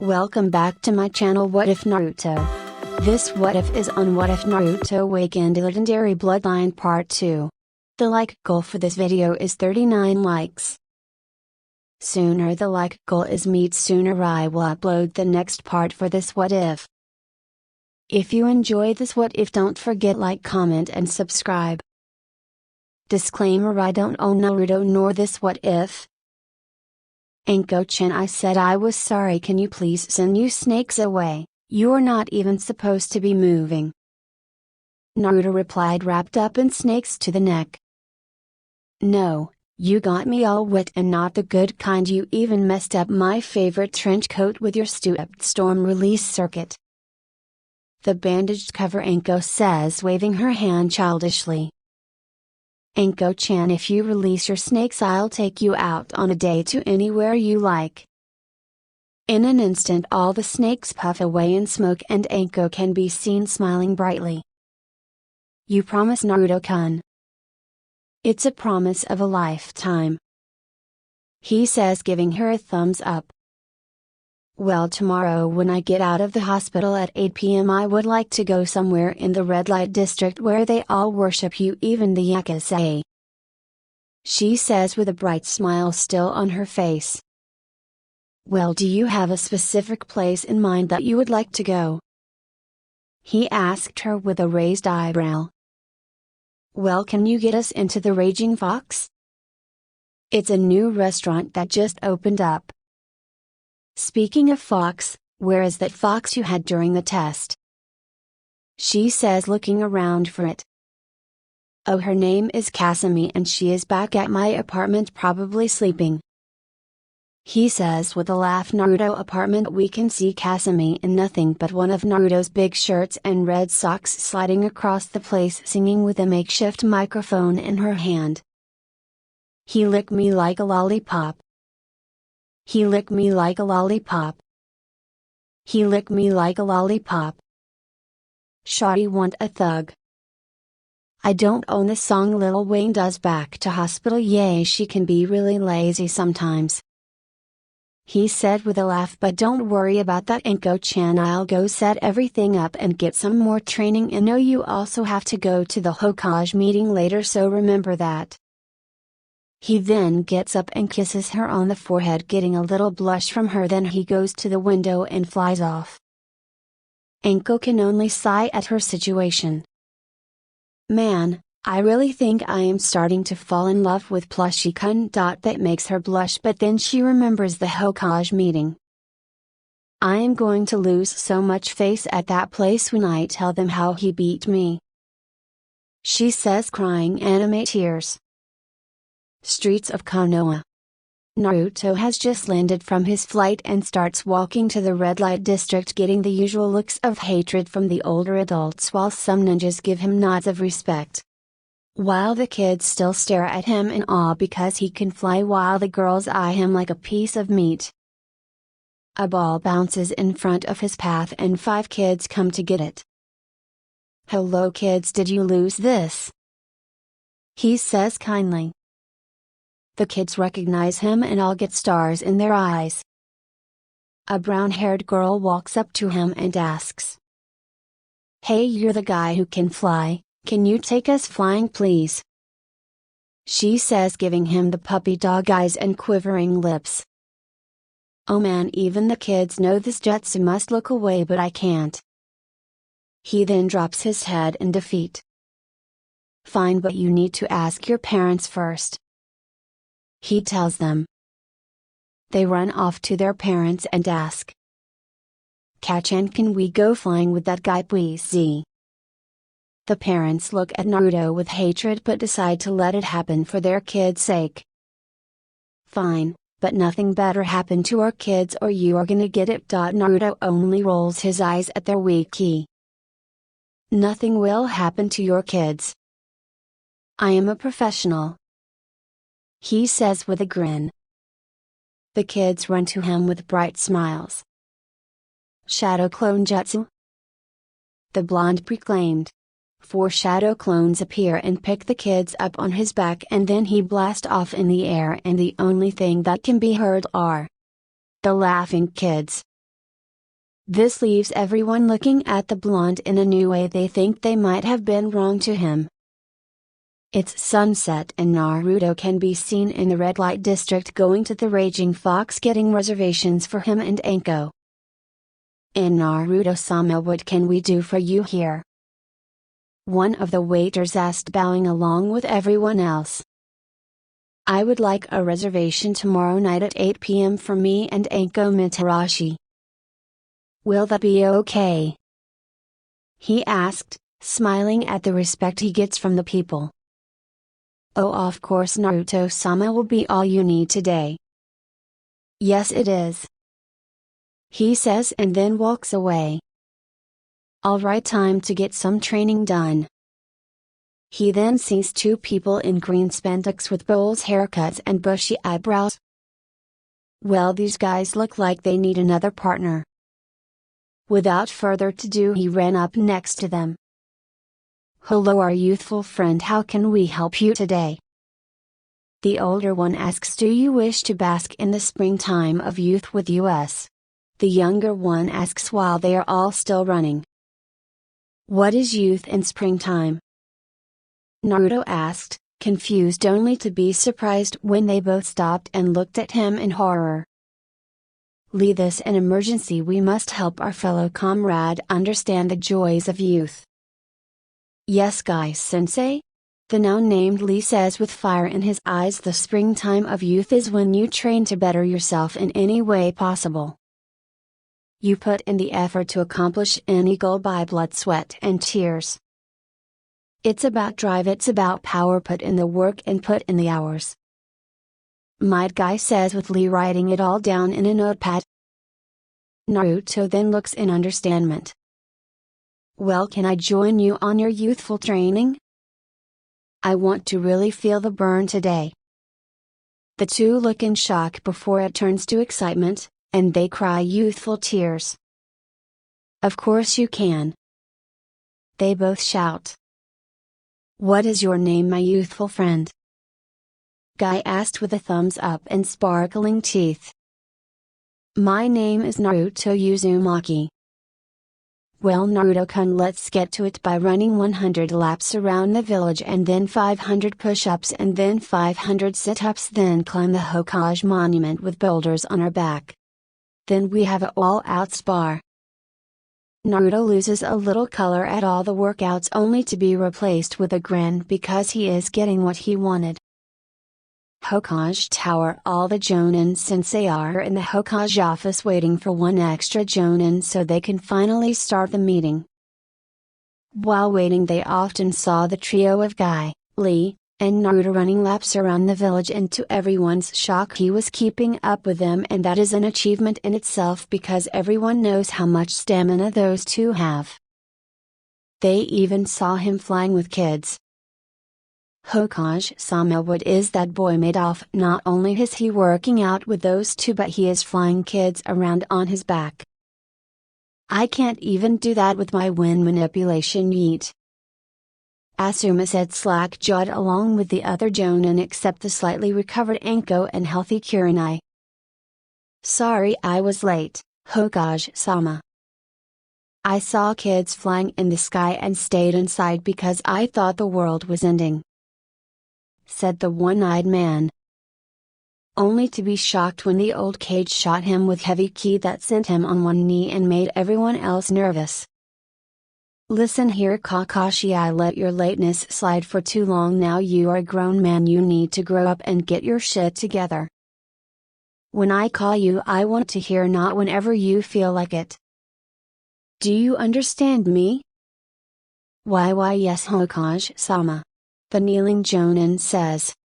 Welcome back to my channel What If Naruto. This What If is on What If Naruto Awakened Legendary Bloodline Part 2. The like goal for this video is 39 likes. Sooner the like goal is met, sooner I will upload the next part for this What If. If you enjoy this What If, don't forget like, comment and subscribe. Disclaimer: I don't own Naruto nor this What If. Anko-chan, I said I was sorry, can you please send you snakes away, you're not even supposed to be moving. Naruto replied, wrapped up in snakes to the neck. No, you got me all wet and not the good kind, you even messed up my favorite trench coat with your stupid storm release circuit. The bandaged cover, Anko says, waving her hand childishly. Anko-chan, if you release your snakes I'll take you out on a date to anywhere you like. In an instant all the snakes puff away in smoke and Anko can be seen smiling brightly. You promise, Naruto-kun? It's a promise of a lifetime, he says, giving her a thumbs up. Well, tomorrow when I get out of the hospital at 8 p.m. I would like to go somewhere in the red light district where they all worship you, even the Yakuza, she says with a bright smile still on her face. Well, do you have a specific place in mind that you would like to go? He asked her with a raised eyebrow. Well, can you get us into the Raging Fox? It's a new restaurant that just opened up. Speaking of fox, where is that fox you had during the test? She says, looking around for it. Oh, her name is Kasumi and she is back at my apartment, probably sleeping. He says with a laugh. Naruto apartment, we can see Kasumi in nothing but one of Naruto's big shirts and red socks, sliding across the place singing with a makeshift microphone in her hand. He licked me like a lollipop. He licked me like a lollipop. He licked me like a lollipop. Shawty want a thug. I don't own the song Lil Wayne does. Back to hospital, yay, she can be really lazy sometimes. He said with a laugh, but don't worry about that, Anko-chan, I'll go set everything up and get some more training. And no, you also have to go to the Hokage meeting later, so remember that. He then gets up and kisses her on the forehead, getting a little blush from her, then he goes to the window and flies off. Anko can only sigh at her situation. Man, I really think I am starting to fall in love with Plushie-kun. That makes her blush, but then she remembers the Hokage meeting. I am going to lose so much face at that place when I tell them how he beat me, she says, crying anime tears. Streets of Konoha. Naruto has just landed from his flight and starts walking to the red light district, getting the usual looks of hatred from the older adults, while some ninjas give him nods of respect. While the kids still stare at him in awe because he can fly, while the girls eye him like a piece of meat. A ball bounces in front of his path and 5 kids come to get it. Hello kids, did you lose this? He says kindly. The kids recognize him and all get stars in their eyes. A brown-haired girl walks up to him and asks, Hey, you're the guy who can fly, can you take us flying please? She says, giving him the puppy dog eyes and quivering lips. Oh man, even the kids know this jutsu must look away, but I can't. He then drops his head in defeat. Fine, but you need to ask your parents first, he tells them. They run off to their parents and ask, Kachan, can we go flying with that guy please? The parents look at Naruto with hatred but decide to let it happen for their kid's sake. Fine, but nothing better happen to our kids or you are gonna get it. Naruto only rolls his eyes at their wiki. Nothing will happen to your kids. I am a professional, he says with a grin. The kids run to him with bright smiles. Shadow clone jutsu? The blonde proclaimed. 4 shadow clones appear and pick the kids up on his back, and then he blasts off in the air, and the only thing that can be heard are the laughing kids. This leaves everyone looking at the blonde in a new way. They think they might have been wrong to him. It's sunset and Naruto can be seen in the red light district going to the Raging Fox getting reservations for him and Anko. "And Naruto-sama, what can we do for you here?" one of the waiters asked, bowing along with everyone else. "I would like a reservation tomorrow night at 8 p.m. for me and Anko Mitarashi. Will that be okay?" he asked, smiling at the respect he gets from the people. "Oh, of course, Naruto-sama will be all you need today." "Yes, it is," he says and then walks away. Alright, time to get some training done. He then sees two people in green spandex with bowls haircuts and bushy eyebrows. Well, these guys look like they need another partner. Without further ado, he ran up next to them. "Hello, our youthful friend, how can we help you today?" The older one asks, "Do you wish to bask in the springtime of youth with us?" The younger one asks while they are all still running. "What is youth in springtime?" Naruto asked, confused only to be surprised when they both stopped and looked at him in horror. "Leave this an emergency, we must help our fellow comrade understand the joys of youth." "Yes, guy-sensei?" The now named Lee says with fire in his eyes. "The springtime of youth is when you train to better yourself in any way possible. You put in the effort to accomplish any goal by blood, sweat and tears. It's about drive, it's about power. Put in the work and put in the hours." Might Guy says with Lee writing it all down in a notepad. Naruto then looks in understanding. "Well, can I join you on your youthful training? I want to really feel the burn today." The two look in shock before it turns to excitement, and they cry youthful tears. "Of course you can," they both shout. "What is your name, my youthful friend?" Guy asked with a thumbs up and sparkling teeth. "My name is Naruto Uzumaki." "Well, Naruto-kun, let's get to it by running 100 laps around the village and then 500 push-ups and then 500 sit-ups, then climb the Hokage monument with boulders on our back. Then we have an all-out spar." Naruto loses a little color at all the workouts only to be replaced with a grin because he is getting what he wanted. Hokage Tower. All the Jonin sensei are in the Hokage office waiting for one extra Jonin so they can finally start the meeting. While waiting, they often saw the trio of Guy, Lee, and Naruto running laps around the village, and to everyone's shock he was keeping up with them, and that is an achievement in itself because everyone knows how much stamina those two have. They even saw him flying with kids. "Hokage-sama, what is that boy made of? Not only is he working out with those two, but he is flying kids around on his back. I can't even do that with my wind manipulation yeet." Asuma said, slack-jawed along with the other Jonin except the slightly recovered Anko and healthy Kurenai. "Sorry I was late, Hokage-sama. I saw kids flying in the sky and stayed inside because I thought the world was ending," said the one-eyed man. Only to be shocked when the old Kage shot him with heavy ki that sent him on one knee and made everyone else nervous. "Listen here, Kakashi, I let your lateness slide for too long now. You are a grown man, you need to grow up and get your shit together. When I call you, I want to hear, not whenever you feel like it. Do you understand me?" Why yes, Hokage-sama," the kneeling Jonin says.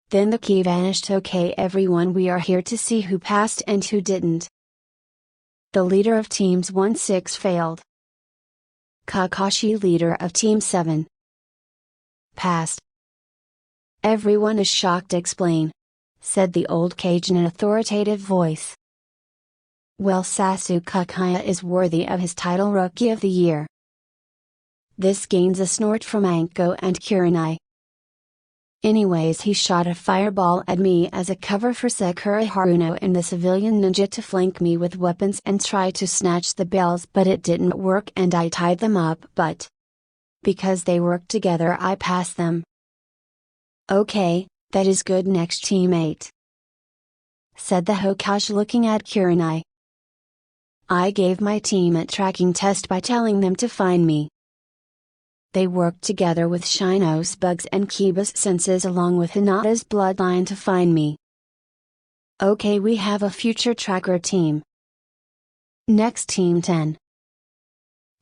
Then the key vanished. "Okay everyone, we are here to see who passed and who didn't. The leader of teams 1-6 failed. Kakashi, leader of team 7, passed." "Everyone is shocked. Explain," said the old Kage in an authoritative voice. "Well, Sasuke Kaya is worthy of his title, Rookie of the Year." This gains a snort from Anko and Kurenai. Anyways, he shot a fireball at me as a cover for Sakura Haruno and the civilian ninja to flank me with weapons and try to snatch the bells, but it didn't work and I tied them up, but because they worked together I passed them. Okay, that is good, next teammate, said the Hokage looking at Kurenai. I gave my team a tracking test by telling them to find me. They worked together with Shino's bugs and Kiba's senses along with Hinata's bloodline to find me. Okay, we have a future tracker team. Next, Team 10.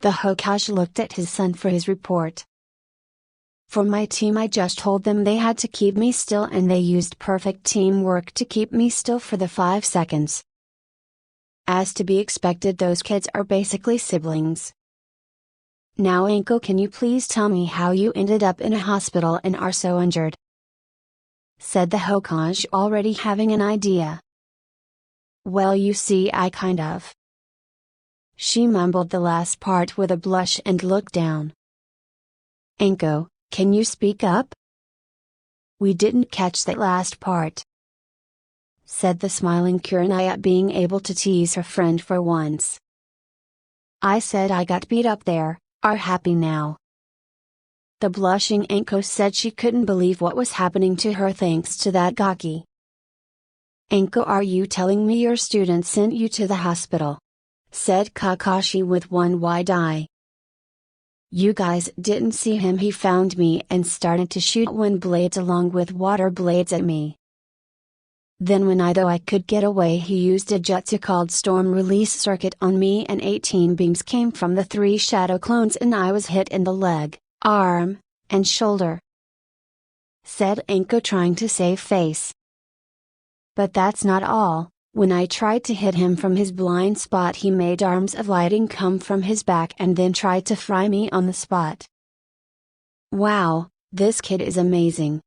The Hokage looked at his son for his report. For my team, I just told them they had to keep me still and they used perfect teamwork to keep me still for the 5 seconds. As to be expected, those kids are basically siblings. Now Anko, can you please tell me how you ended up in a hospital and are so injured? Said the Hokage, already having an idea. Well, you see, I kind of. She mumbled the last part with a blush and looked down. Anko, can you speak up? We didn't catch that last part, said the smiling Kurenai at being able to tease her friend for once. I said I got beat up there. Are happy now. The blushing Anko said she couldn't believe what was happening to her thanks to that gaki. Anko, are you telling me your student sent you to the hospital? Said Kakashi with one wide eye. You guys didn't see him, he found me and started to shoot wind blades along with water blades at me. Then when I thought I could get away, he used a jutsu called Storm Release Circuit on me and 18 beams came from the 3 shadow clones and I was hit in the leg, arm, and shoulder. Said Anko, trying to save face. But that's not all. When I tried to hit him from his blind spot, he made arms of lighting come from his back and then tried to fry me on the spot. Wow, this kid is amazing.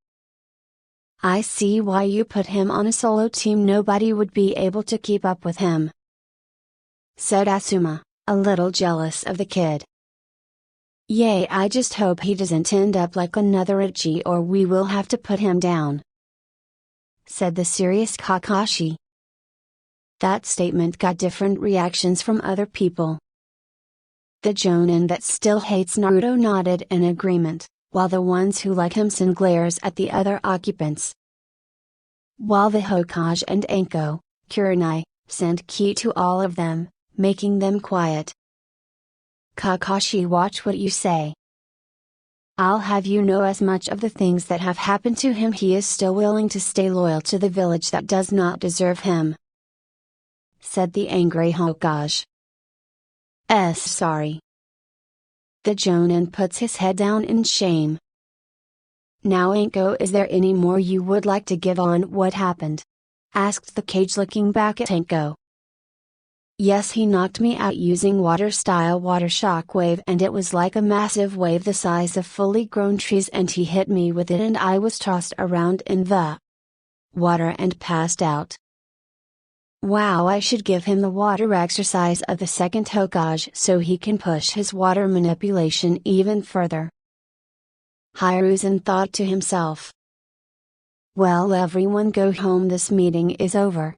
I see why you put him on a solo team, nobody would be able to keep up with him. Said Asuma, a little jealous of the kid. Yay, I just hope he doesn't end up like another Ichi or we will have to put him down. Said the serious Kakashi. That statement got different reactions from other people. The Jonin that still hates Naruto nodded in agreement, while the ones who like him Sin glares at the other occupants. While the Hokage and Anko, Kurenai, sent ki to all of them, making them quiet. Kakashi, watch what you say. I'll have you know, as much of the things that have happened to him, he is still willing to stay loyal to the village that does not deserve him. Said the angry Hokage. Sorry. The Jonin puts his head down in shame. Now Anko, is there any more you would like to give on what happened? Asked the Kage, looking back at Anko. Yes, he knocked me out using water-style water shock wave and it was like a massive wave the size of fully grown trees and he hit me with it and I was tossed around in the water and passed out. Wow, I should give him the water exercise of the second Hokage so he can push his water manipulation even further. Hiruzen thought to himself. Well, everyone go home, this meeting is over.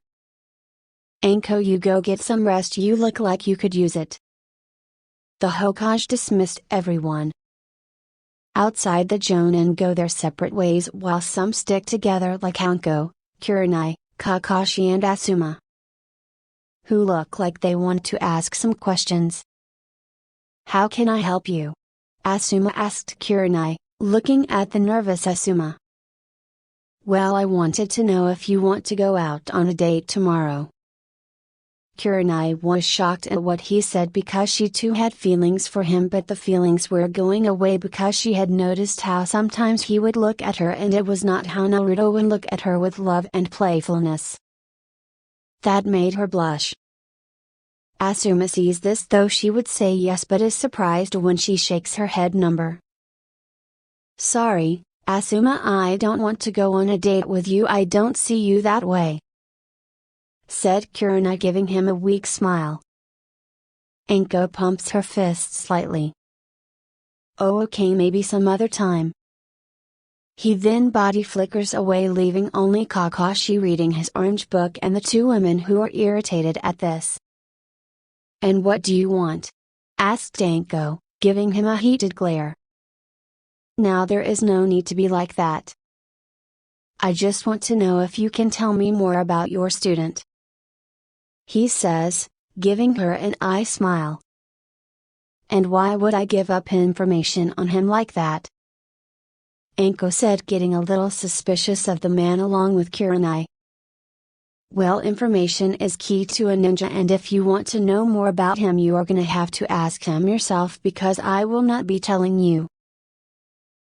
Anko, you go get some rest, you look like you could use it. The Hokage dismissed everyone. Outside, the Jonin go their separate ways while some stick together like Anko, Kurenai, Kakashi and Asuma, who look like they want to ask some questions. How can I help you? Asuma asked Kurenai, looking at the nervous Asuma. Well, I wanted to know if you want to go out on a date tomorrow. Kurenai was shocked at what he said because she too had feelings for him, but the feelings were going away because she had noticed how sometimes he would look at her and it was not how Naruto would look at her with love and playfulness. That made her blush. Asuma sees this, though she would say yes but is surprised when she shakes her head. Sorry, Asuma, I don't want to go on a date with you, I don't see you that way. Said Kurenai, giving him a weak smile. Anko pumps her fist slightly. Oh, okay, maybe some other time. He then body flickers away, leaving only Kakashi reading his orange book and the two women who are irritated at this. "And what do you want?" asked Anko, giving him a heated glare. "Now there is no need to be like that. I just want to know if you can tell me more about your student," he says, giving her an eye smile. "And why would I give up information on him like that?" Anko said, getting a little suspicious of the man along with Kurenai. "Well, information is key to a ninja, and if you want to know more about him you are gonna have to ask him yourself, because I will not be telling you,"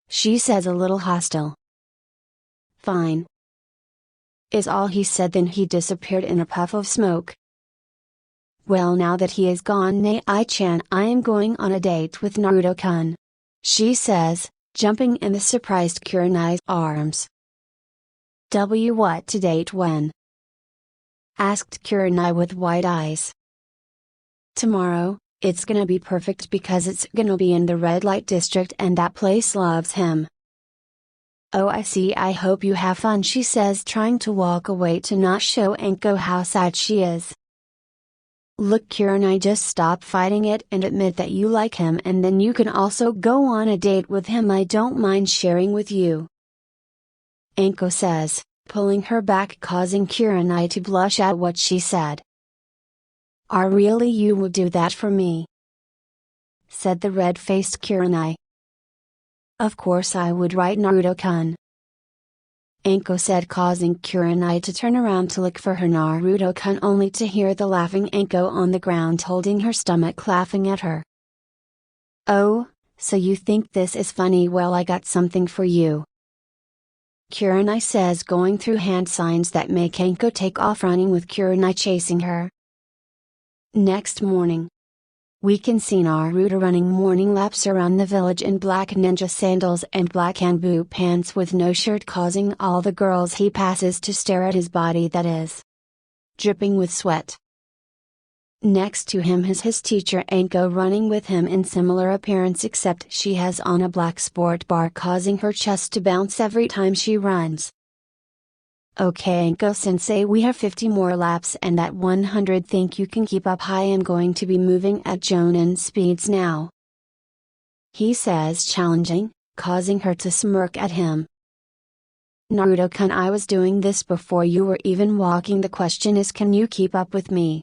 she says, a little hostile. "Fine," is all he said, then he disappeared in a puff of smoke. "Well, now that he is gone, Nai-chan, I am going on a date with Naruto-kun," she says, jumping in the surprised Kurenai's arms. "What to date when?" asked Kurenai with wide eyes. "Tomorrow, it's gonna be perfect because it's gonna be in the red light district and that place loves him." "Oh, I see, I hope you have fun," she says, trying to walk away to not show Anko how sad she is. "Look, Kurenai, just stop fighting it and admit that you like him, and then you can also go on a date with him. I don't mind sharing with you," Anko says, pulling her back, causing Kurenai to blush at what she said. Really, you would do that for me?" said the red-faced Kurenai. "Of course I would, right, Naruto-kun?" Anko said, causing Kurenai to turn around to look for her Naruto-kun, only to hear the laughing Anko on the ground holding her stomach, laughing at her. "Oh, so you think this is funny? Well, I got something for you," Kurenai says, going through hand signs that make Anko take off running, with Kurenai chasing her. Next morning, we can see Naruto running morning laps around the village in black ninja sandals and black bamboo pants with no shirt, causing all the girls he passes to stare at his body that is dripping with sweat. Next to him is his teacher Anko, running with him in similar appearance, except she has on a black sport bar, causing her chest to bounce every time she runs. "Okay, Anko-sensei, we have 50 more laps and that 100. Think you can keep up? I am going to be moving at Jonin speeds now," he says, challenging, causing her to smirk at him. "Naruto-kun, I was doing this before you were even walking. The question is, can you keep up with me?"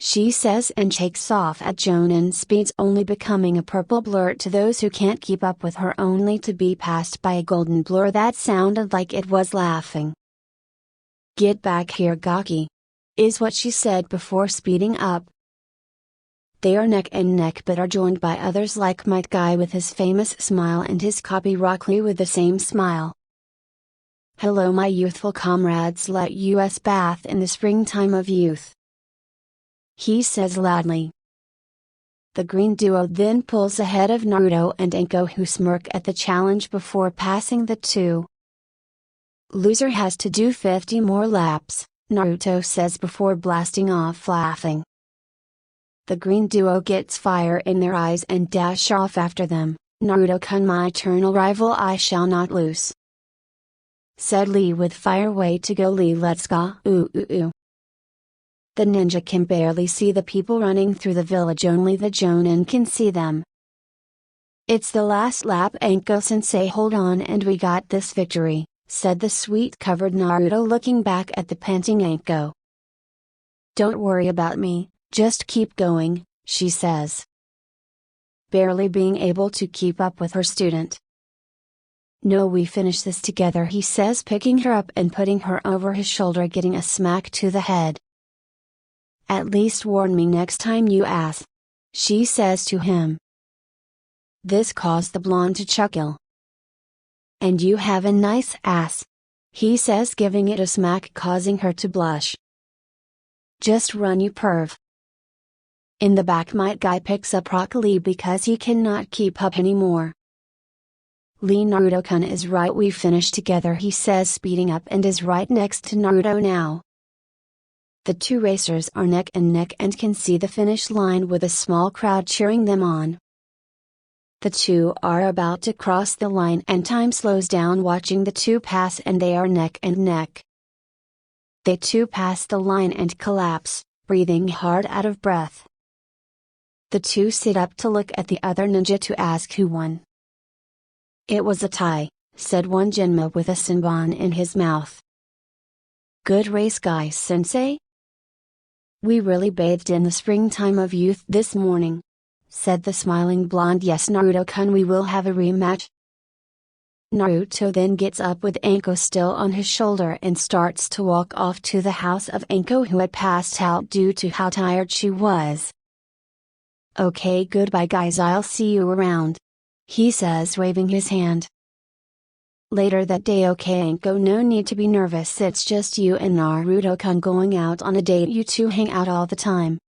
she says, and shakes off at Jonin speeds, only becoming a purple blur to those who can't keep up with her, only to be passed by a golden blur that sounded like it was laughing. "Get back here, Gaki," is what she said before speeding up. They are neck and neck, but are joined by others like Might Guy with his famous smile and his copy Rock Lee with the same smile. "Hello, my youthful comrades, let us bath in the springtime of youth," he says loudly. The green duo then pulls ahead of Naruto and Anko, who smirk at the challenge before passing the two. "Loser has to do 50 more laps," Naruto says before blasting off laughing. The green duo gets fire in their eyes and dash off after them. "Naruto-kun, my eternal rival, I shall not lose," said Lee with fire. "Way to go, Lee, let's go." Ooh ooh ooh. The ninja can barely see the people running through the village, only the Jonin can see them. "It's the last lap, Anko-sensei, hold on and we got this victory," said the sweat-covered Naruto, looking back at the panting Anko. "Don't worry about me, just keep going," she says, barely being able to keep up with her student. "No, we finish this together," he says, picking her up and putting her over his shoulder, getting a smack to the head. "At least warn me next time, you ass," she says to him. This caused the blonde to chuckle. "And you have a nice ass," he says, giving it a smack, causing her to blush. "Just run, you perv." In the back, Might Guy picks up Rock Lee because he cannot keep up anymore. "Lee, Naruto-kun is right, we finish together," he says, speeding up, and is right next to Naruto now. The two racers are neck and neck and can see the finish line with a small crowd cheering them on. The two are about to cross the line and time slows down watching the two pass and they are neck and neck. They two pass the line and collapse, breathing hard out of breath. The two sit up to look at the other ninja to ask who won. It was a tie, said one Jinma with a senbon in his mouth. Good race guy sensei? We really bathed in the springtime of youth this morning, said the smiling blonde. Yes Naruto-kun, we will have a rematch. Naruto then gets up with Anko still on his shoulder and starts to walk off to the house of Anko, who had passed out due to how tired she was. Okay, goodbye guys, I'll see you around, he says waving his hand. Later that day, okay Anko, no need to be nervous, it's just you and Naruto-kun going out on a date, you two hang out all the time,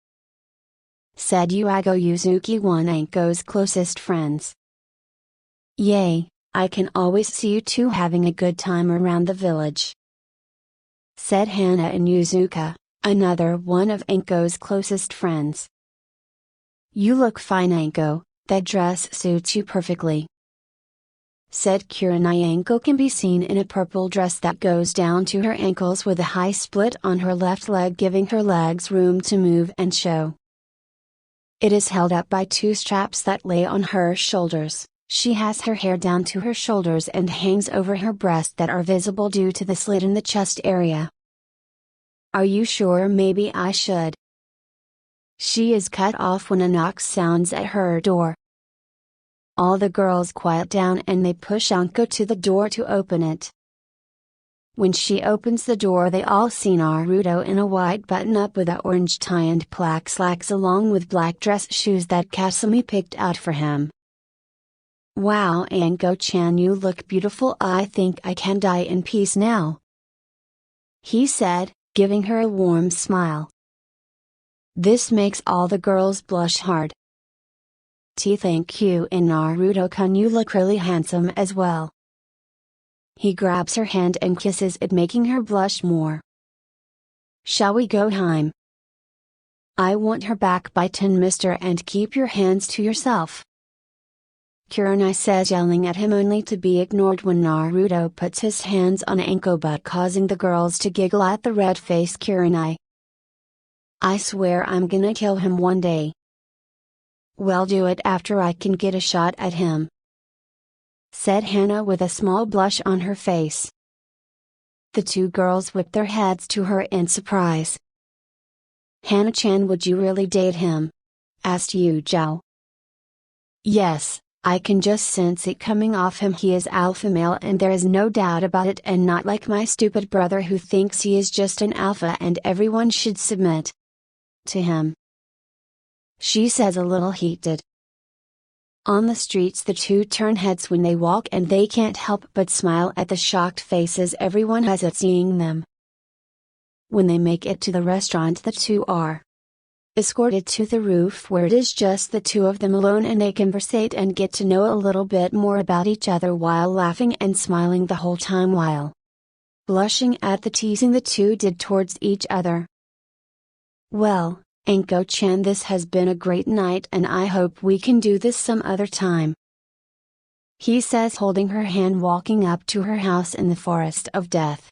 said Yuago Yuzuki, one Anko's closest friends. Yay, I can always see you two having a good time around the village, said Hana and Yuzuka, another one of Anko's closest friends. You look fine Anko, that dress suits you perfectly, said Kurenai. Anko can be seen in a purple dress that goes down to her ankles with a high split on her left leg, giving her legs room to move and show. It is held up by two straps that lay on her shoulders. She has her hair down to her shoulders and hangs over her breasts that are visible due to the slit in the chest area. Are you sure maybe I should? She is cut off when a knock sounds at her door. All the girls quiet down and they push Anko to the door to open it. When she opens the door, they all see Naruto in a white button-up with an orange tie and black slacks along with black dress shoes that Kasumi picked out for him. Wow Anko-chan, you look beautiful, I think I can die in peace now, he said, giving her a warm smile. This makes all the girls blush hard. Thank you, and Naruto-kun, you look really handsome as well. He grabs her hand and kisses it, making her blush more. Shall we go home? I want her back by 10, mister, and keep your hands to yourself, Kurenai says, yelling at him only to be ignored when Naruto puts his hands on Anko butt, causing the girls to giggle at the red-faced Kurenai. I swear I'm gonna kill him one day. Well, do it after I can get a shot at him, said Hana with a small blush on her face. The two girls whip their heads to her in surprise. Hana-chan, would you really date him? Asked Yujao. Yes, I can just sense it coming off him. He is alpha male and there is no doubt about it, and not like my stupid brother who thinks he is just an alpha and everyone should submit to him, she says a little heated. On the streets the two turn heads when they walk and they can't help but smile at the shocked faces everyone has at seeing them. When they make it to the restaurant, the two are escorted to the roof where it is just the two of them alone, and they conversate and get to know a little bit more about each other while laughing and smiling the whole time while blushing at the teasing the two did towards each other. Well, Anko-chan, this has been a great night and I hope we can do this some other time, he says, holding her hand, walking up to her house in the forest of death.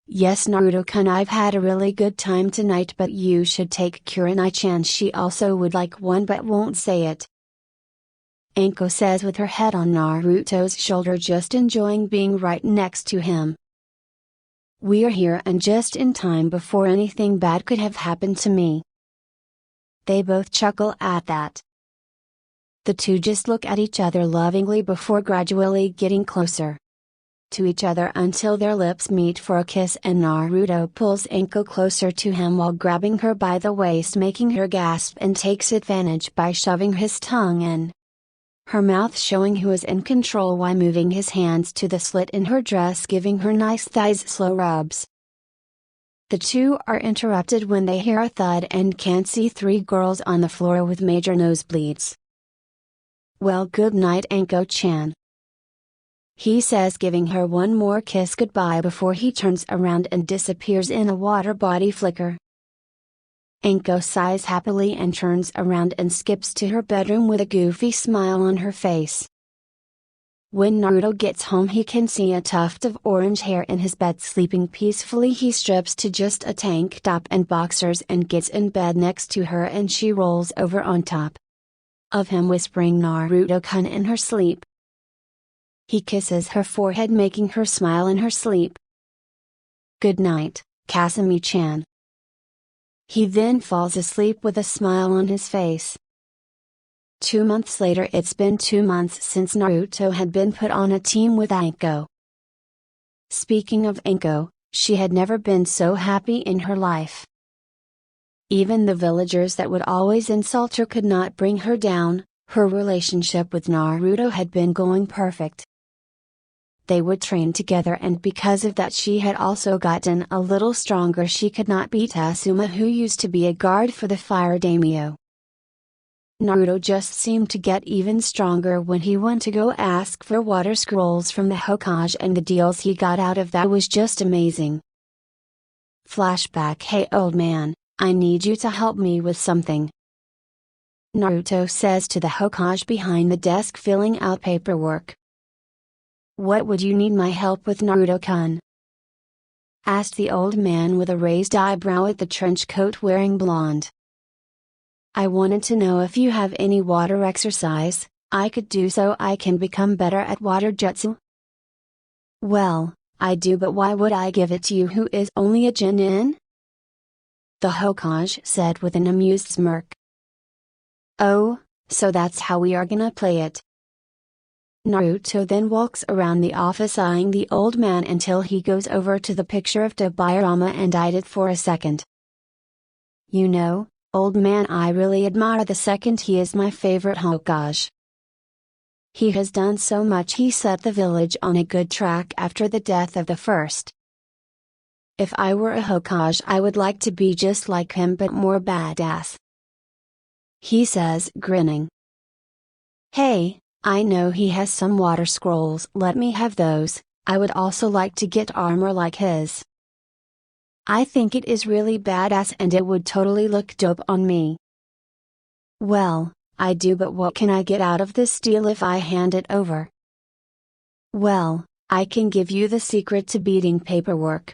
Yes Naruto-kun, I've had a really good time tonight, but you should take Kurenai-chan, she also would like one but won't say it, Anko says with her head on Naruto's shoulder, just enjoying being right next to him. We're here and just in time before anything bad could have happened to me. They both chuckle at that. The two just look at each other lovingly before gradually getting closer to each other until their lips meet for a kiss, and Naruto pulls Anko closer to him while grabbing her by the waist, making her gasp, and takes advantage by shoving his tongue in her mouth, showing who is in control while moving his hands to the slit in her dress, giving her nice thighs slow rubs. The two are interrupted when they hear a thud and can see three girls on the floor with major nosebleeds. Well, good night Anko-chan, he says, giving her one more kiss goodbye before he turns around and disappears in a water body flicker. Anko sighs happily and turns around and skips to her bedroom with a goofy smile on her face. When Naruto gets home, he can see a tuft of orange hair in his bed sleeping peacefully. He strips to just a tank top and boxers and gets in bed next to her, and she rolls over on top of him, whispering Naruto-kun in her sleep. He kisses her forehead, making her smile in her sleep. "Good night, Kasumi-chan." He then falls asleep with a smile on his face. 2 months later. It's been 2 months since Naruto had been put on a team with Anko. Speaking of Anko, she had never been so happy in her life. Even the villagers that would always insult her could not bring her down. Her relationship with Naruto had been going perfect. They would train together, and because of that she had also gotten a little stronger. She could not beat Asuma, who used to be a guard for the fire daimyo. Naruto just seemed to get even stronger when he went to go ask for water scrolls from the Hokage, and the deals he got out of that was just amazing. Flashback. "Hey old man, I need you to help me with something," Naruto says to the Hokage behind the desk filling out paperwork. "What would you need my help with, Naruto-kun?" asked the old man with a raised eyebrow at the trench coat wearing blonde. "I wanted to know if you have any water exercise I could do so I can become better at water jutsu." "Well, I do, but why would I give it to you who is only a genin?" the Hokage said with an amused smirk. "Oh, so that's how we are gonna play it." Naruto then walks around the office eyeing the old man until he goes over to the picture of Tobirama and eyed it for a second. "You know, old man, I really admire the second. He is my favorite Hokage. He has done so much. He set the village on a good track after the death of the first. If I were a Hokage, I would like to be just like him, but more badass," he says, grinning. "Hey, I know he has some water scrolls. Let me have those. I would also like to get armor like his. I think it is really badass and it would totally look dope on me." "Well, I do, but what can I get out of this deal if I hand it over?" "Well, I can give you the secret to beating paperwork."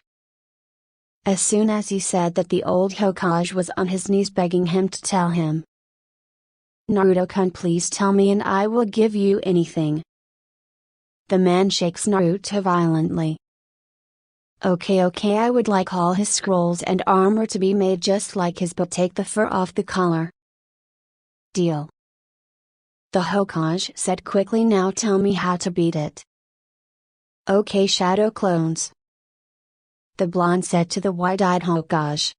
As soon as he said that, the old Hokage was on his knees begging him to tell him. "Naruto-kun, please tell me and I will give you anything." The man shakes Naruto violently. Okay, I would like all his scrolls and armor to be made just like his, but take the fur off the collar." "Deal," the Hokage said quickly. "Now tell me how to beat it." "Okay, shadow clones," the blonde said to the wide-eyed Hokage.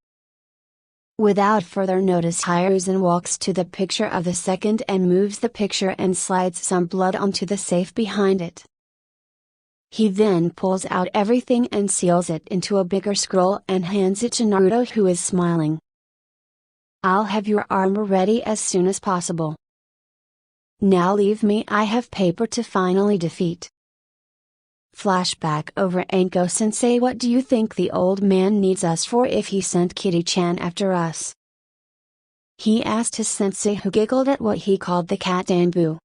Without further notice, Hiruzen walks to the picture of the second and moves the picture and slides some blood onto the safe behind it. He then pulls out everything and seals it into a bigger scroll and hands it to Naruto, who is smiling. "I'll have your armor ready as soon as possible. Now leave me, I have paper to finally defeat." Flashback over. "Anko-sensei, what do you think the old man needs us for if he sent Kitty-chan after us?" he asked his sensei, who giggled at what he called the cat Ambu.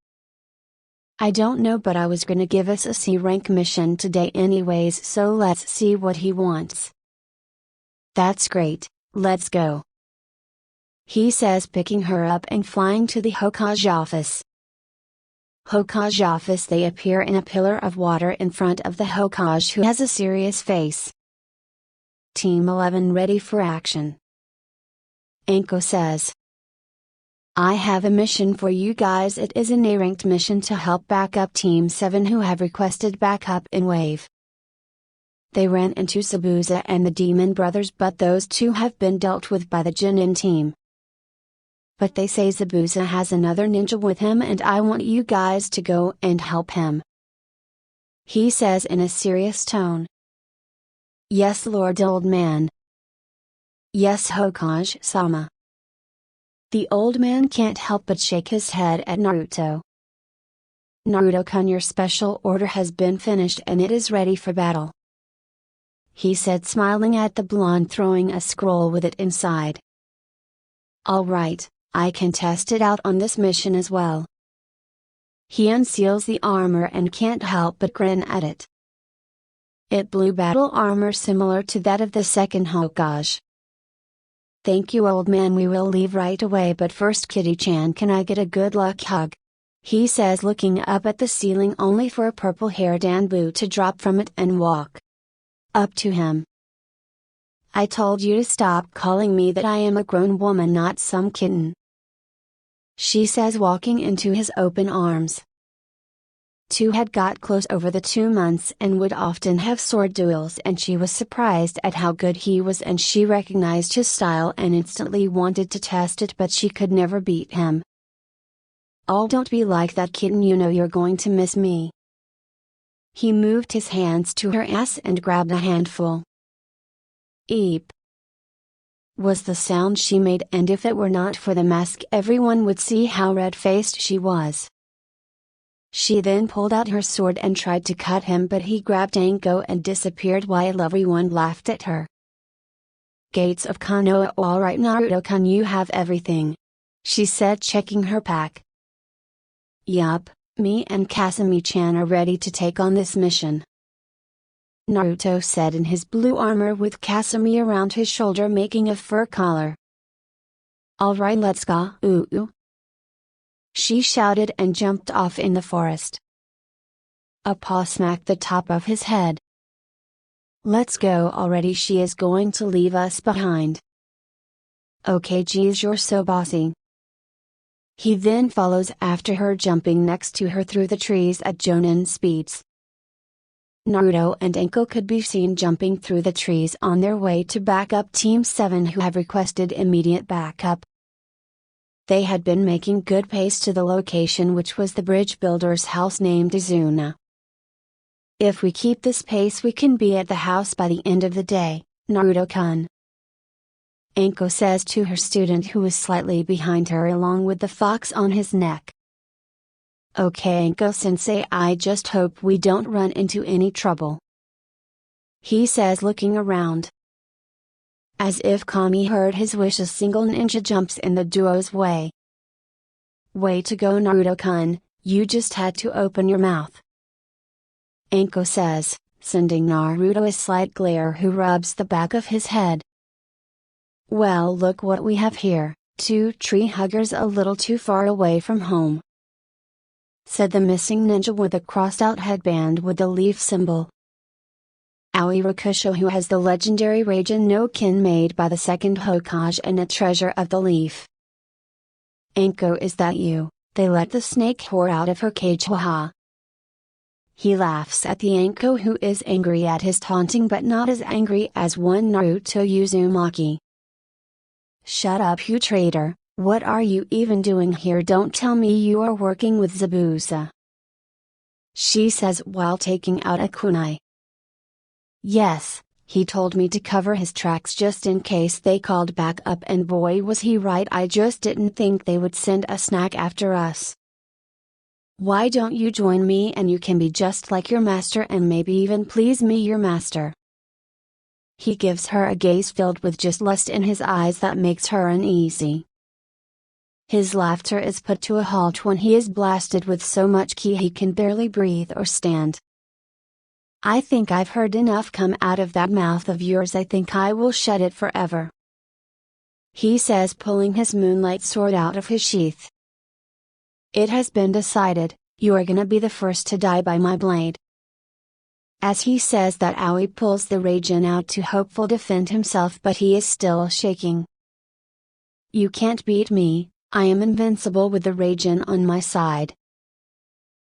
"I don't know, but I was gonna give us a C-rank mission today anyways, so let's see what he wants." "That's great, let's go," he says, picking her up and flying to the Hokage office. Hokage office. They appear in a pillar of water in front of the Hokage, who has a serious face. "Team 11 ready for action," Anko says. "I have a mission for you guys. It is an A-ranked mission to help back up Team 7, who have requested backup in Wave. They ran into Sabuza and the Demon Brothers, but those two have been dealt with by the Genin team. But they say Zabuza has another ninja with him and I want you guys to go and help him," he says in a serious tone. "Yes, Lord old man." "Yes, Hokage-sama." The old man can't help but shake his head at Naruto. "Naruto-kun, your special order has been finished and it is ready for battle," he said, smiling at the blonde throwing a scroll with it inside. Alright, I can test it out on this mission as well. He unseals the armor and can't help but grin at it. It blue battle armor similar to that of the second Hokage. Thank you old man, we will leave right away, but first Kitty-chan, can I get a good luck hug? He says, looking up at the ceiling only for a purple-haired Anbu to drop from it and walk up to him. I told you to stop calling me that. I am a grown woman, not some kitten, she says, walking into his open arms. Two had got close over the 2 months and would often have sword duels, and she was surprised at how good he was, and she recognized his style and instantly wanted to test it, but she could never beat him. Oh, don't be like that, kitten, you know you're going to miss me. He moved his hands to her ass and grabbed a handful. Eep was the sound she made, and if it were not for the mask everyone would see how red-faced she was. She then pulled out her sword and tried to cut him, but he grabbed Anko and disappeared while everyone laughed at her. Gates of Konoha. Alright Naruto-kun, you have everything, she said, checking her pack. Yup, me and Kasumi-chan are ready to take on this mission, Naruto said in his blue armor with Kasumi around his shoulder making a fur collar. Alright, let's go. Ooh. She shouted and jumped off in the forest. A paw smacked the top of his head. Let's go already, she is going to leave us behind. Okay geez, you're so bossy. He then follows after her, jumping next to her through the trees at Jonin speeds. Naruto and Anko could be seen jumping through the trees on their way to back up Team 7, who have requested immediate backup. They had been making good pace to the location, which was the bridge builder's house named Izuna. If we keep this pace we can be at the house by the end of the day, Naruto-kun, Anko says to her student, who is slightly behind her along with the fox on his neck. Okay Anko-sensei, I just hope we don't run into any trouble, he says, looking around. As if Kami heard his wish, a single ninja jumps in the duo's way. Way to go Naruto-kun, you just had to open your mouth, Anko says, sending Naruto a slight glare, who rubs the back of his head. Well, look what we have here, 2 tree huggers a little too far away from home, said the missing ninja with a crossed out headband with the leaf symbol. Aoi Rakusho, who has the legendary Raijin no Kin made by the second Hokage and a treasure of the leaf. Anko, is that you? They let the snake whore out of her cage, haha. He laughs at the Anko, who is angry at his taunting, but not as angry as one Naruto Uzumaki. Shut up, you traitor, what are you even doing here? Don't tell me you are working with Zabuza, she says while taking out a kunai. Yes, he told me to cover his tracks just in case they called back up, and boy was he right, I just didn't think they would send a snack after us. Why don't you join me and you can be just like your master and maybe even please me, your master. He gives her a gaze filled with just lust in his eyes that makes her uneasy. His laughter is put to a halt when he is blasted with so much ki he can barely breathe or stand. I think I've heard enough come out of that mouth of yours, I think I will shut it forever, he says, pulling his moonlight sword out of his sheath. It has been decided, you are gonna be the first to die by my blade. As he says that, Aoi pulls the Raijin out to hopeful defend himself, but he is still shaking. You can't beat me, I am invincible with the Raijin on my side,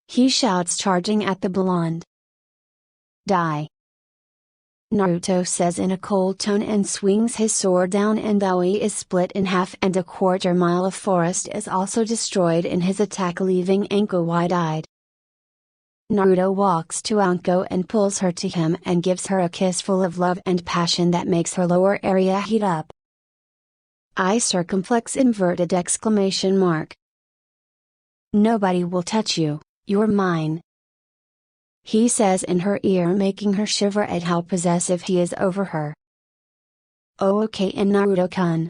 he shouts, charging at the blonde. Die, Naruto says in a cold tone and swings his sword down, and Aoi is split in half and a quarter-mile of forest is also destroyed in his attack, leaving Anko wide-eyed. Naruto walks to Anko and pulls her to him and gives her a kiss full of love and passion that makes her lower area heat up. I circumflex inverted exclamation mark. Nobody will touch you, you're mine, he says in her ear, making her shiver at how possessive he is over her. Oh okay, and Naruto-kun,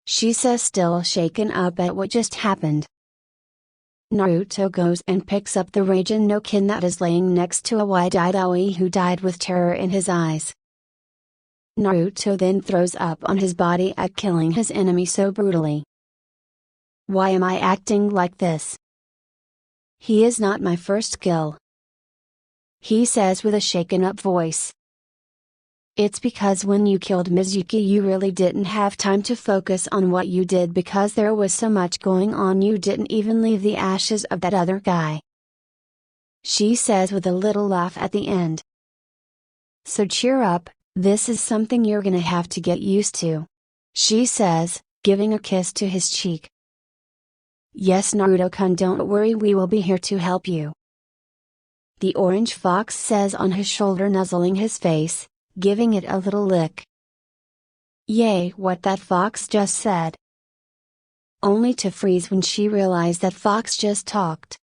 she says, still shaken up at what just happened. Naruto goes and picks up the Raijin no Kin that is laying next to a wide-eyed Aoi who died with terror in his eyes. Naruto then throws up on his body at killing his enemy so brutally. Why am I acting like this? He is not my first kill, he says with a shaken up voice. It's because when you killed Mizuki you really didn't have time to focus on what you did because there was so much going on you didn't even leave the ashes of that other guy, she says with a little laugh at the end. So cheer up, this is something you're gonna have to get used to, she says, giving a kiss to his cheek. Yes Naruto-kun, don't worry, we will be here to help you, the orange fox says on his shoulder, nuzzling his face, giving it a little lick. Yay, what that fox just said. Only to freeze when she realized that fox just talked.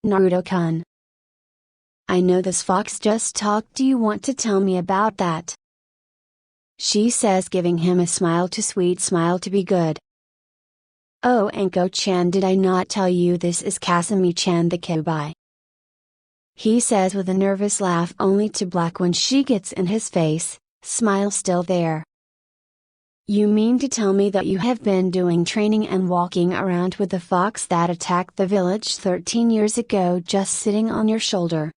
Naruto-kun, I know this fox just talked, do you want to tell me about that? She says, giving him a smile to be good. Oh Anko-chan, did I not tell you this is Kasumi-chan the Kyuubi? He says with a nervous laugh, only to black when she gets in his face, smile still there. You mean to tell me that you have been doing training and walking around with the fox that attacked the village 13 years ago just sitting on your shoulder?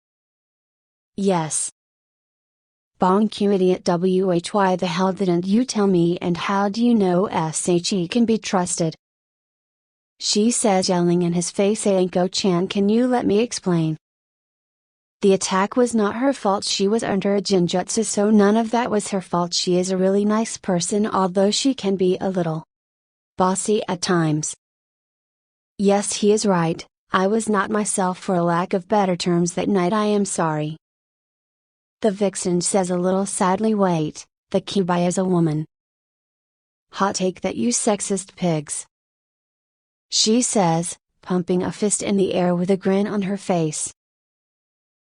Yes. Bonk, you idiot, why the hell didn't you tell me, and how do you know SHE can be trusted? She says, yelling in his face, Anko-chan, can you let me explain? The attack was not her fault, she was under a genjutsu, so none of that was her fault. She is a really nice person, although she can be a little bossy at times. Yes, he is right, I was not myself for a lack of better terms that night, I am sorry. The vixen says a little sadly, wait, the Kyuubi is a woman. Hot take that, you sexist pigs, she says, pumping a fist in the air with a grin on her face.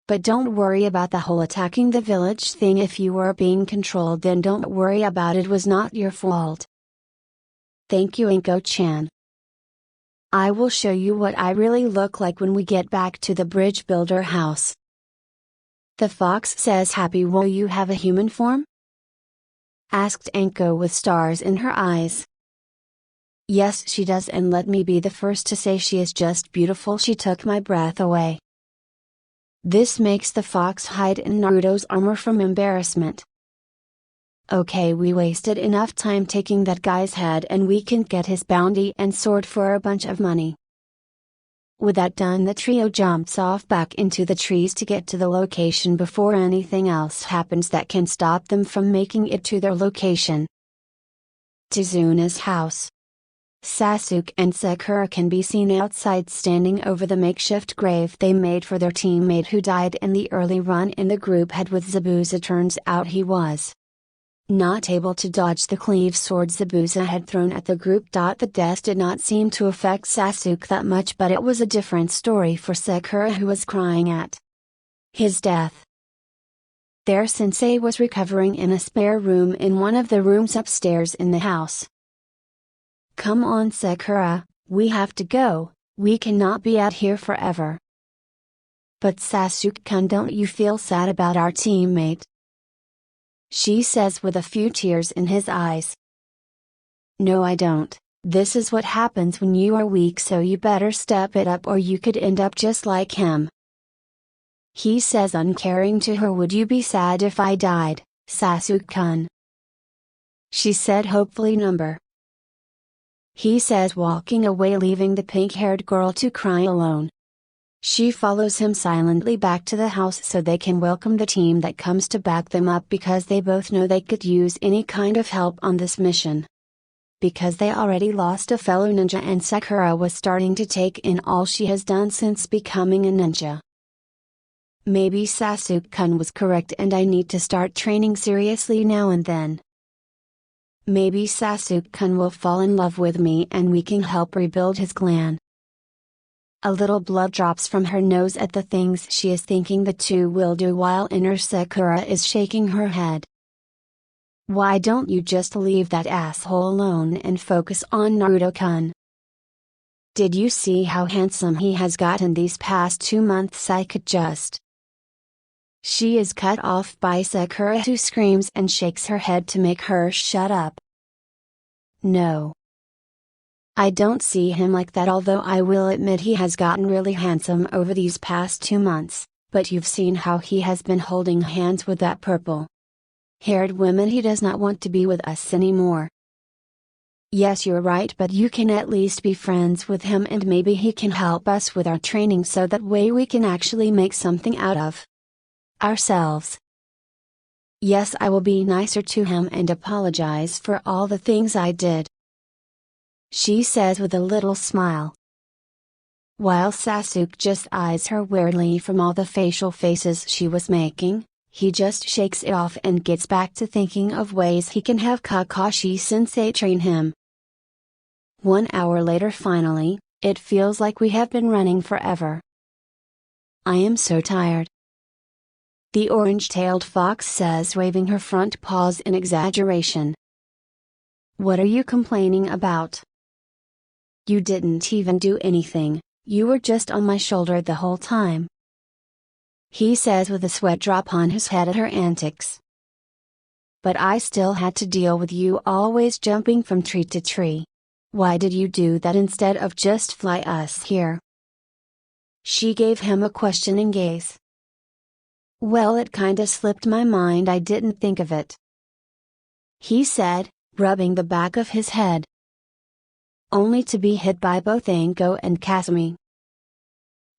But don't worry about the whole attacking the village thing. If you were being controlled, then don't worry about it, was not your fault. Thank you Anko-chan. I will show you what I really look like when we get back to the bridge builder house. The fox says, happy, will you have a human form? Asked Anko with stars in her eyes. Yes she does, and let me be the first to say she is just beautiful, she took my breath away. This makes the fox hide in Naruto's armor from embarrassment. Okay, we wasted enough time taking that guy's head and we can get his bounty and sword for a bunch of money. With that done, the trio jumps off back into the trees to get to the location before anything else happens that can stop them from making it to their location. Tizuna's house. Sasuke and Sakura can be seen outside standing over the makeshift grave they made for their teammate who died in the early run in the group head with Zabuza. Turns out he was not able to dodge the cleave sword Zabuza had thrown at the group. The death did not seem to affect Sasuke that much, but it was a different story for Sakura, who was crying at his death. Their sensei was recovering in a spare room in one of the rooms upstairs in the house. Come on Sakura, we have to go, we cannot be out here forever. But Sasuke-kun, don't you feel sad about our teammate? She says with a few tears in his eyes. No I don't, this is what happens when you are weak, so you better step it up or you could end up just like him. He says, uncaring to her, would you be sad if I died, Sasuke-kun? She said hopefully number. He says, walking away, leaving the pink-haired girl to cry alone. She follows him silently back to the house so they can welcome the team that comes to back them up, because they both know they could use any kind of help on this mission. Because they already lost a fellow ninja and Sakura was starting to take in all she has done since becoming a ninja. Maybe Sasuke-kun was correct and I need to start training seriously now and then. Maybe Sasuke-kun will fall in love with me and we can help rebuild his clan. A little blood drops from her nose at the things she is thinking the two will do, while inner Sakura is shaking her head. Why don't you just leave that asshole alone and focus on Naruto-kun? Did you see how handsome he has gotten these past 2 months? I could just. She is cut off by Sakura, who screams and shakes her head to make her shut up. No. I don't see him like that, although I will admit he has gotten really handsome over these past 2 months, but you've seen how he has been holding hands with that purple-haired woman. He does not want to be with us anymore. Yes, you're right, but you can at least be friends with him and maybe he can help us with our training so that way we can actually make something out of ourselves. Yes, I will be nicer to him and apologize for all the things I did, she says with a little smile. While Sasuke just eyes her weirdly from all the facial faces she was making, he just shakes it off and gets back to thinking of ways he can have Kakashi-sensei train him. 1 hour later, finally, it feels like we have been running forever. I am so tired, the orange-tailed fox says, waving her front paws in exaggeration. What are you complaining about? You didn't even do anything, you were just on my shoulder the whole time, he says with a sweat drop on his head at her antics. But I still had to deal with you always jumping from tree to tree. Why did you do that instead of just fly us here? She gave him a questioning gaze. Well, it kinda slipped my mind, I didn't think of it, he said, rubbing the back of his head. Only to be hit by both Anko and Kasumi.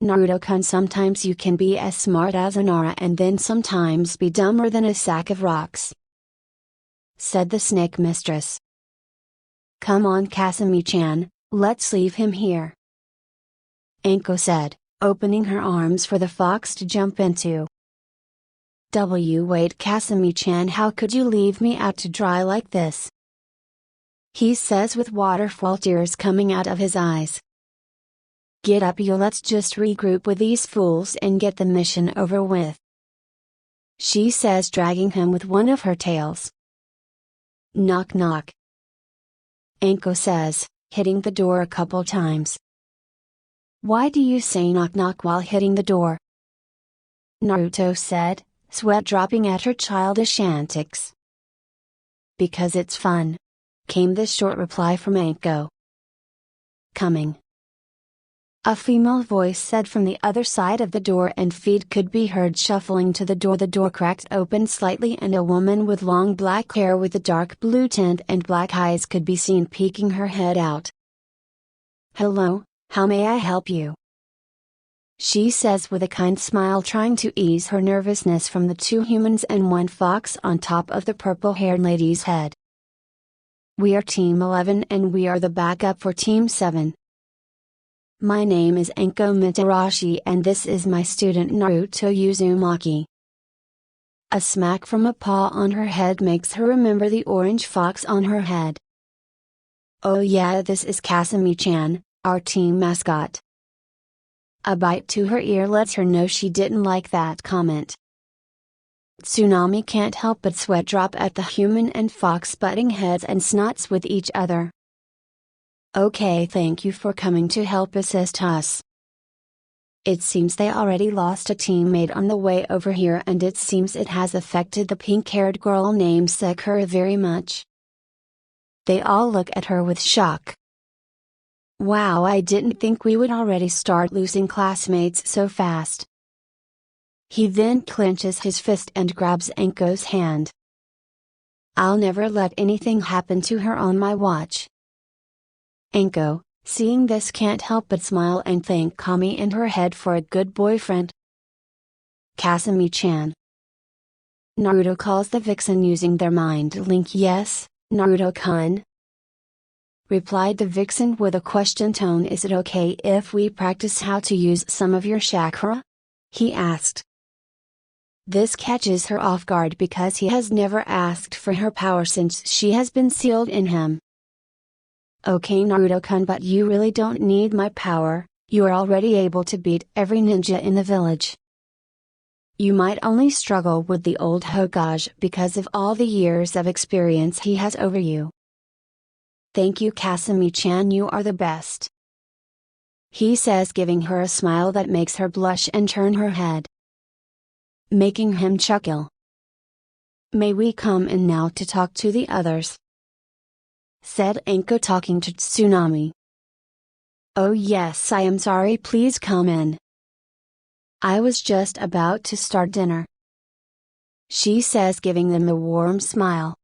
Naruto-kun, sometimes you can be as smart as Nara and then sometimes be dumber than a sack of rocks, said the snake mistress. Come on, Kasumi-chan, let's leave him here, Anko said, opening her arms for the fox to jump into. Wait, Kasumi-chan, how could you leave me out to dry like this? He says with waterfall tears coming out of his eyes. Get up, you, let's just regroup with these fools and get the mission over with, she says, dragging him with one of her tails. Knock knock, Anko says, hitting the door a couple times. Why do you say knock knock while hitting the door? Naruto said, sweat dropping at her childish antics. Because it's fun, came the short reply from Anko. Coming, a female voice said from the other side of the door, and feet could be heard shuffling to the door. The door cracked open slightly and a woman with long black hair with a dark blue tint and black eyes could be seen peeking her head out. Hello, how may I help you? She says with a kind smile, trying to ease her nervousness from the 2 humans and 1 fox on top of the purple-haired lady's head. We are Team 11 and we are the backup for Team 7. My name is Anko Mitarashi and this is my student Naruto Uzumaki. A smack from a paw on her head makes her remember the orange fox on her head. Oh yeah, this is Kasumi-chan, our team mascot. A bite to her ear lets her know she didn't like that comment. Tsunami can't help but sweat drop at the human and fox butting heads and snots with each other. Okay, thank you for coming to help assist us. It seems they already lost a teammate on the way over here and it seems it has affected the pink-haired girl named Sakura very much. They all look at her with shock. Wow, I didn't think we would already start losing classmates so fast. He then clenches his fist and grabs Anko's hand. I'll never let anything happen to her on my watch. Anko, seeing this, can't help but smile and thank Kami in her head for a good boyfriend. Kasumi-chan. Naruto calls the vixen using their mind link. Yes, Naruto-kun, replied the vixen with a question tone. Is it okay if we practice how to use some of your chakra? He asked. This catches her off guard because he has never asked for her power since she has been sealed in him. Okay, Naruto-kun, but you really don't need my power, you are already able to beat every ninja in the village. You might only struggle with the old Hokage because of all the years of experience he has over you. Thank you Kasumi-chan, you are the best. He says, giving her a smile that makes her blush and turn her head, making him chuckle. May we come in now to talk to the others? Said Anko, talking to Tsunami. Oh yes, I am sorry, please come in. I was just about to start dinner. She says, giving them the warm smile.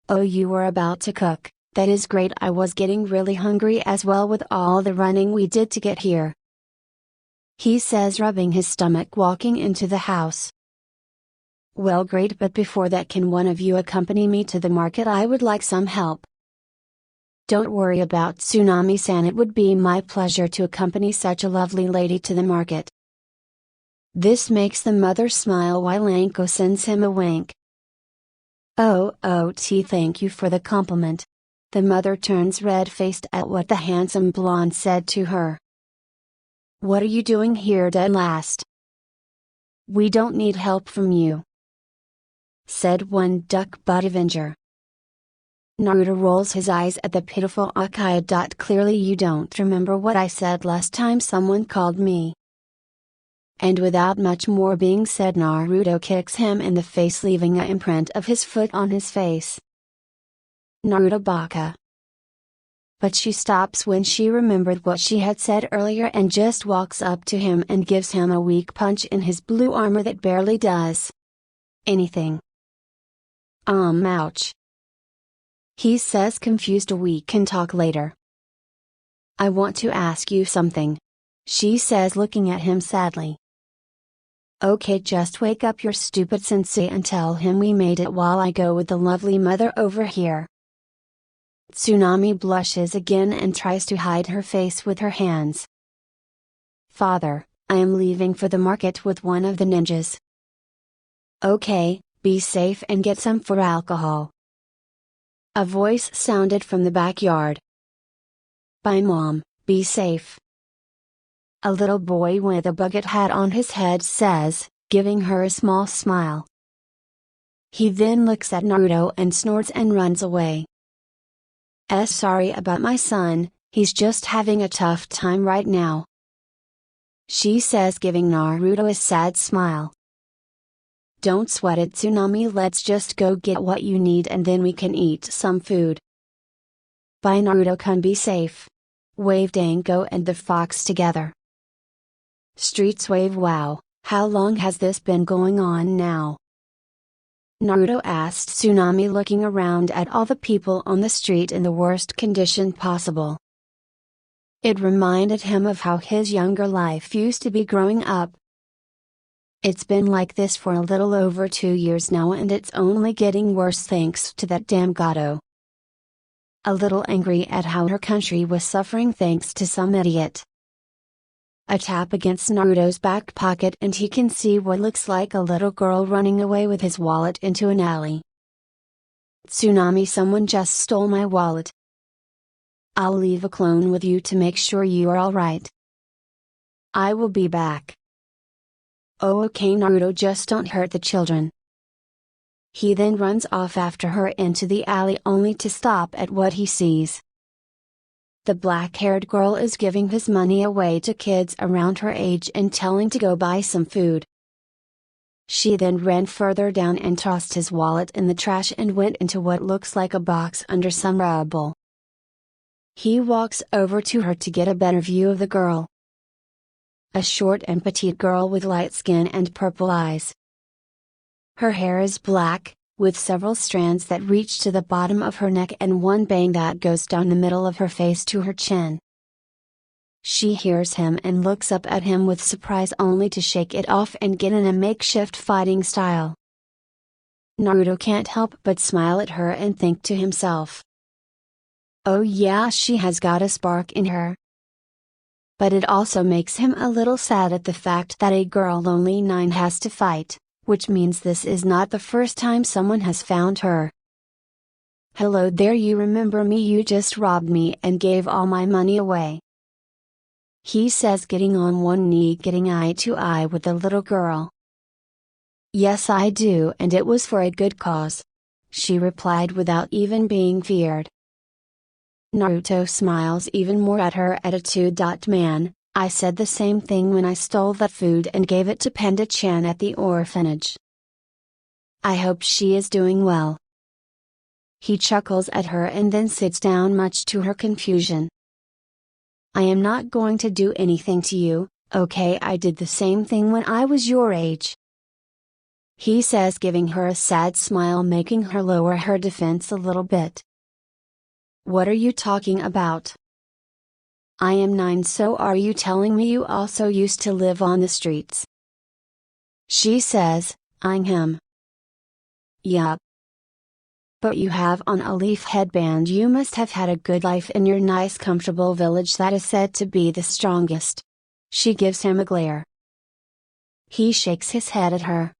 Oh, you were about to cook, that is great. I was getting really hungry as well with all the running we did to get here. He says, rubbing his stomach, walking into the house. Well, great, but before that, can one of you accompany me to the market? I would like some help. Don't worry about Tsunami-san, it would be my pleasure to accompany such a lovely lady to the market. This makes the mother smile while Anko sends him a wink. Oh, thank you for the compliment. The mother turns red-faced at what the handsome blonde said to her. What are you doing here dead last? We don't need help from you, said one duck-butt Avenger. Naruto rolls his eyes at the pitiful Akaya. Clearly you don't remember what I said last time someone called me. And without much more being said, Naruto kicks him in the face, leaving an imprint of his foot on his face. Naruto baka. But she stops when she remembered what she had said earlier and just walks up to him and gives him a weak punch in his blue armor that barely does anything. Ouch. He says, confused. We can talk later. I want to ask you something, she says, looking at him sadly. Okay, just wake up your stupid sensei and tell him we made it while I go with the lovely mother over here. Tsunami blushes again and tries to hide her face with her hands. Father, I am leaving for the market with one of the ninjas. Okay, be safe and get some for alcohol. A voice sounded from the backyard. Bye Mom, be safe. A little boy with a bucket hat on his head says, giving her a small smile. He then looks at Naruto and snorts and runs away. Sorry about my son, he's just having a tough time right now, she says, giving Naruto a sad smile. Don't sweat it Tsunami, let's just go get what you need and then we can eat some food. Bye Naruto-kun, be safe. Waved Anko and the fox together. Streets wave. Wow, how long has this been going on now? Naruto asked Tsunami, looking around at all the people on the street in the worst condition possible. It reminded him of how his younger life used to be growing up. It's been like this for a little over 2 years now, and it's only getting worse thanks to that damn Gato. A little angry at how her country was suffering thanks to some idiot. A tap against Naruto's back pocket and he can see what looks like a little girl running away with his wallet into an alley. Tsunami, someone just stole my wallet. I'll leave a clone with you to make sure you are alright. I will be back. Oh okay Naruto, just don't hurt the children. He then runs off after her into the alley, only to stop at what he sees. The black-haired girl is giving his money away to kids around her age and telling to go buy some food. She then ran further down and tossed his wallet in the trash and went into what looks like a box under some rubble. He walks over to her to get a better view of the girl. A short and petite girl with light skin and purple eyes. Her hair is black, with several strands that reach to the bottom of her neck and one bang that goes down the middle of her face to her chin. She hears him and looks up at him with surprise, only to shake it off and get in a makeshift fighting style. Naruto can't help but smile at her and think to himself, oh yeah, she has got a spark in her. But it also makes him a little sad at the fact that a girl only 9 has to fight, which means this is not the first time someone has found her. Hello there, you remember me? You just robbed me and gave all my money away, he says, getting on one knee, getting eye to eye with the little girl. Yes, I do, and it was for a good cause, she replied without even being feared. Naruto smiles even more at her attitude. Man, I said the same thing when I stole that food and gave it to Panda-chan at the orphanage. I hope she is doing well. He chuckles at her and then sits down, much to her confusion. I am not going to do anything to you, okay? I did the same thing when I was your age, he says, giving her a sad smile, making her lower her defense a little bit. What are you talking about? I am 9, so are you telling me you also used to live on the streets? She says, eyeing him. Yup. But you have on a leaf headband. You must have had a good life in your nice comfortable village that is said to be the strongest. She gives him a glare. He shakes his head at her.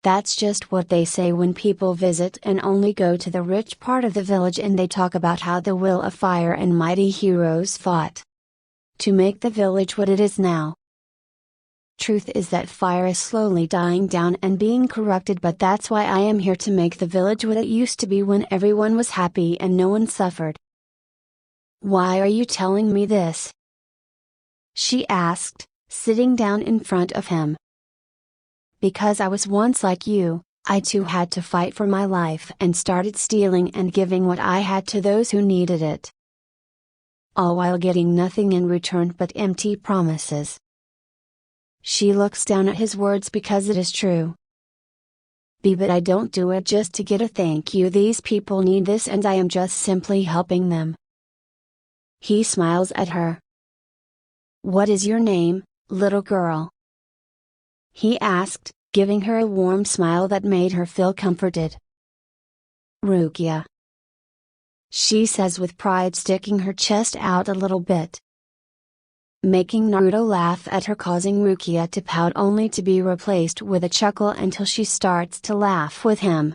That's just what they say when people visit and only go to the rich part of the village, and they talk about how the will of fire and mighty heroes fought to make the village what it is now. Truth is that fire is slowly dying down and being corrupted, but that's why I am here to make the village what it used to be when everyone was happy and no one suffered. Why are you telling me this? She asked, sitting down in front of him. Because I was once like you, I too had to fight for my life and started stealing and giving what I had to those who needed it. All while getting nothing in return but empty promises. She looks down at his words because it is true. But I don't do it just to get a thank you. These people need this and I am just simply helping them. He smiles at her. What is your name, little girl? He asked, giving her a warm smile that made her feel comforted. Rukia. She says with pride, sticking her chest out a little bit. Making Naruto laugh at her, causing Rukia to pout, only to be replaced with a chuckle until she starts to laugh with him.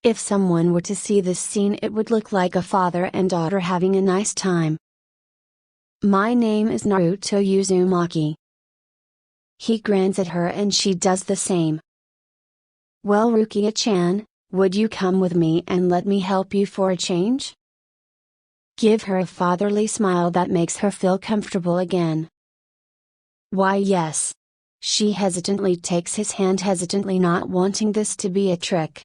If someone were to see this scene, it would look like a father and daughter having a nice time. My name is Naruto Uzumaki. He grins at her and she does the same. Well, Rukia-chan, would you come with me and let me help you for a change? Give her a fatherly smile that makes her feel comfortable again. Why, yes. She hesitantly takes his hand, hesitantly not wanting this to be a trick.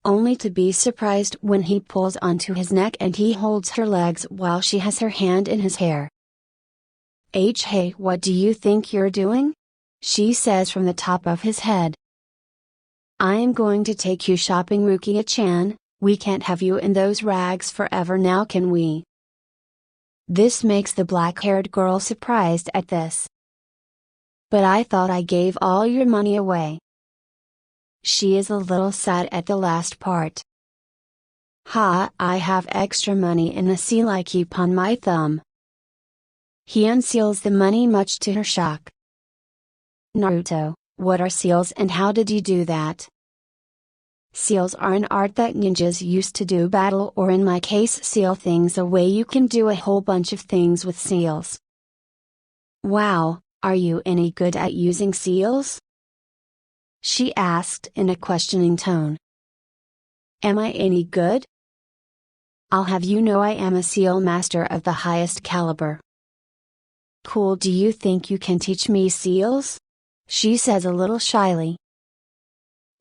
Only to be surprised when he pulls onto his neck and he holds her legs while she has her hand in his hair. Hey, what do you think you're doing? She says from the top of his head. I am going to take you shopping, Rukia-chan. We can't have you in those rags forever now, can we? This makes the black-haired girl surprised at this. But I thought I gave all your money away. She is a little sad at the last part. I have extra money in a seal I keep on my thumb. He unseals the money, much to her shock. Naruto, what are seals and how did you do that? Seals are an art that ninjas used to do battle, or in my case seal things away. You can do a whole bunch of things with seals. Wow, are you any good at using seals? She asked in a questioning tone. Am I any good? I'll have you know I am a seal master of the highest caliber. Cool, do you think you can teach me seals? She says a little shyly.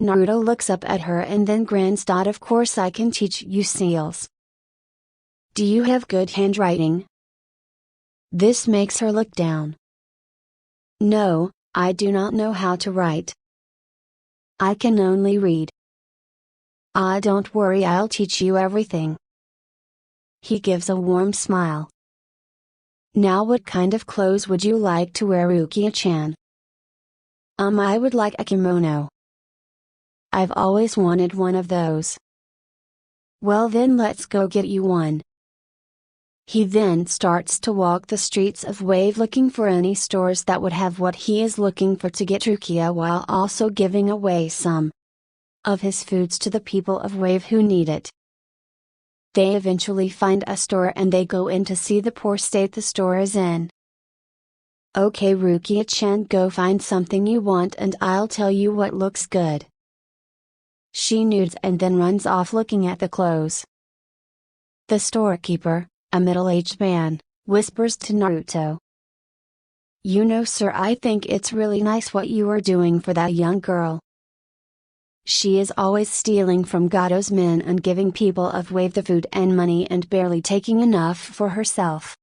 Naruto looks up at her and then grins. Of course I can teach you seals. Do you have good handwriting? This makes her look down. No, I do not know how to write. I can only read. Don't worry, I'll teach you everything. He gives a warm smile. Now what kind of clothes would you like to wear, Rukia-chan? I would like a kimono. I've always wanted one of those. Well then let's go get you one. He then starts to walk the streets of Wave looking for any stores that would have what he is looking for to get Rukia, while also giving away some of his foods to the people of Wave who need it. They eventually find a store and they go in to see the poor state the store is in. Okay Rukia-chan, go find something you want and I'll tell you what looks good. She nods and then runs off looking at the clothes. The storekeeper, a middle-aged man, whispers to Naruto. You know sir, I think it's really nice what you are doing for that young girl. She is always stealing from Gato's men and giving people of Wave the food and money and barely taking enough for herself.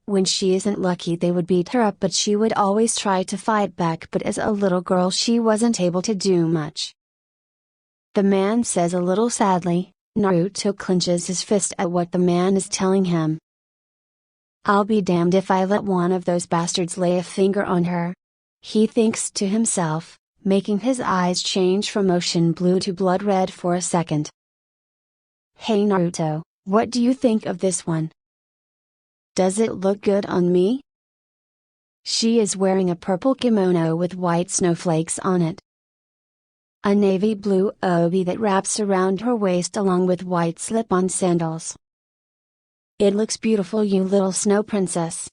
When she isn't lucky they would beat her up, but she would always try to fight back, but as a little girl she wasn't able to do much. The man says a little sadly. Naruto clenches his fist at what the man is telling him. I'll be damned if I let one of those bastards lay a finger on her. He thinks to himself, making his eyes change from ocean blue to blood red for a second. Hey Naruto, what do you think of this one? Does it look good on me? She is wearing a purple kimono with white snowflakes on it. A navy blue obi that wraps around her waist along with white slip-on sandals. It looks beautiful, you little snow princess.